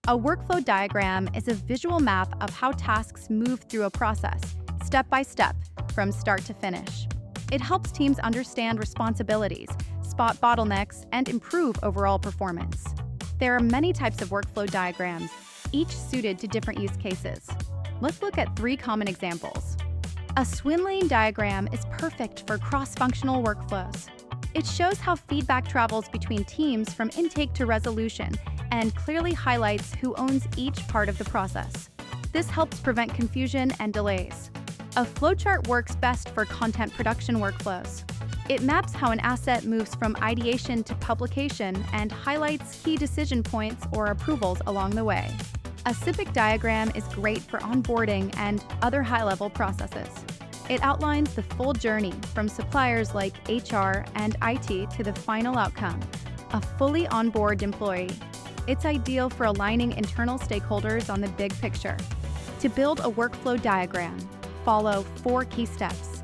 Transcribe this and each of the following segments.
A workflow diagram is a visual map of how tasks move through a process, step by step, from start to finish. It helps teams understand responsibilities, spot bottlenecks, and improve overall performance. There are many types of workflow diagrams, each suited to different use cases. Let's look at 3 common examples. A Swimlane diagram is perfect for cross-functional workflows. It shows how feedback travels between teams from intake to resolution and clearly highlights who owns each part of the process. This helps prevent confusion and delays. A flowchart works best for content production workflows. It maps how an asset moves from ideation to publication and highlights key decision points or approvals along the way. A SIPOC diagram is great for onboarding and other high-level processes. It outlines the full journey from suppliers like HR and IT to the final outcome, a fully onboard employee. It's ideal for aligning internal stakeholders on the big picture. To build a workflow diagram, follow 4 key steps.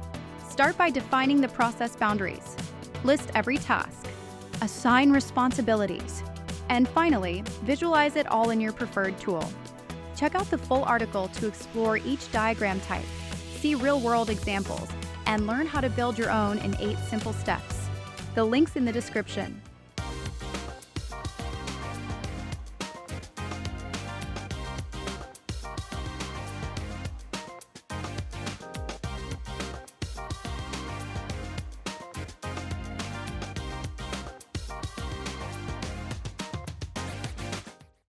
Start by defining the process boundaries. List every task. Assign responsibilities. And finally, visualize it all in your preferred tool. Check out the full article to explore each diagram type, see real-world examples, and learn how to build your own in 8 simple steps. The link's in the description.